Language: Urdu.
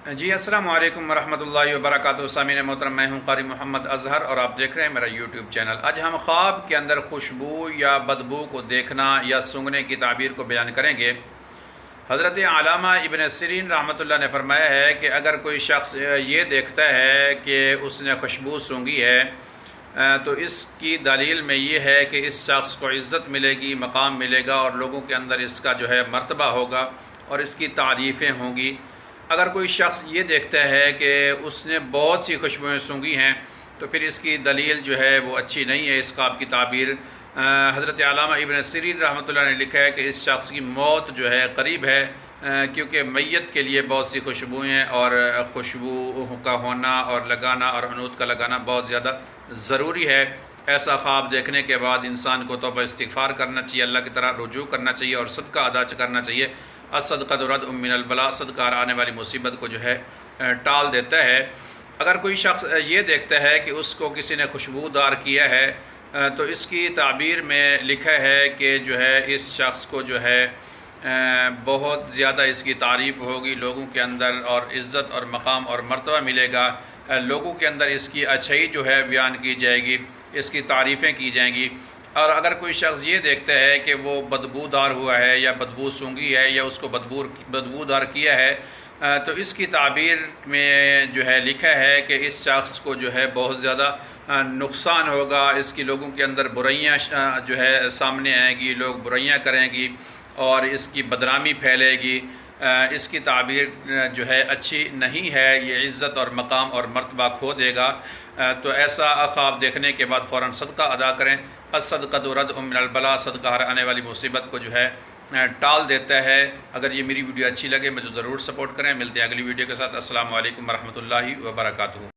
جی السلام علیکم ورحمۃ اللہ وبرکاتہ۔ سامعین محترم، میں ہوں قاری محمد اظہر اور آپ دیکھ رہے ہیں میرا یوٹیوب چینل۔ آج ہم خواب کے اندر خوشبو یا بدبو کو دیکھنا یا سونگھنے کی تعبیر کو بیان کریں گے۔ حضرت علامہ ابن سیرین رحمۃ اللہ نے فرمایا ہے کہ اگر کوئی شخص یہ دیکھتا ہے کہ اس نے خوشبو سونگھی ہے تو اس کی دلیل میں یہ ہے کہ اس شخص کو عزت ملے گی، مقام ملے گا اور لوگوں کے اندر اس کا جو ہے مرتبہ ہوگا اور اس کی تعریفیں ہوں گی۔ اگر کوئی شخص یہ دیکھتا ہے کہ اس نے بہت سی خوشبوئیں سونگھی ہیں تو پھر اس کی دلیل جو ہے وہ اچھی نہیں ہے۔ اس خواب کی تعبیر حضرت علامہ ابن سیرین رحمۃ اللہ نے لکھا ہے کہ اس شخص کی موت جو ہے قریب ہے، کیونکہ میت کے لیے بہت سی خوشبوئیں اور خوشبو کا ہونا اور لگانا اور عنود کا لگانا بہت زیادہ ضروری ہے۔ ایسا خواب دیکھنے کے بعد انسان کو توبہ استغفار کرنا چاہیے، اللہ کی طرح رجوع کرنا چاہیے اور صدقہ ادا کرنا چاہیے۔ الصدقۃ ردع من البلاء، صدقہ آنے والی مصیبت کو جو ہے ٹال دیتا ہے۔ اگر کوئی شخص یہ دیکھتا ہے کہ اس کو کسی نے خوشبودار کیا ہے تو اس کی تعبیر میں لکھا ہے کہ جو ہے اس شخص کو جو ہے بہت زیادہ اس کی تعریف ہوگی لوگوں کے اندر، اور عزت اور مقام اور مرتبہ ملے گا۔ لوگوں کے اندر اس کی اچھائی جو ہے بیان کی جائے گی، اس کی تعریفیں کی جائیں گی۔ اور اگر کوئی شخص یہ دیکھتا ہے کہ وہ بدبودار ہوا ہے یا بدبو سونگھی ہے یا اس کو بدبودار کیا ہے تو اس کی تعبیر میں جو ہے لکھا ہے کہ اس شخص کو جو ہے بہت زیادہ نقصان ہوگا، اس کی لوگوں کے اندر برائیاں جو ہے سامنے آئیں گی، لوگ برائیاں کریں گی اور اس کی بدنامی پھیلے گی۔ اس کی تعبیر جو ہے اچھی نہیں ہے، یہ عزت اور مقام اور مرتبہ کھو دے گا۔ تو ایسا خواب دیکھنے کے بعد فوراً صدقہ ادا کریں۔ الصدقۃ ردع من البلاء، صدقہ ہر آنے والی مصیبت کو جو ہے ٹال دیتا ہے۔ اگر یہ میری ویڈیو اچھی لگے مجھے ضرور سپورٹ کریں۔ ملتے ہیں اگلی ویڈیو کے ساتھ۔ السلام علیکم ورحمۃ اللہ وبرکاتہ۔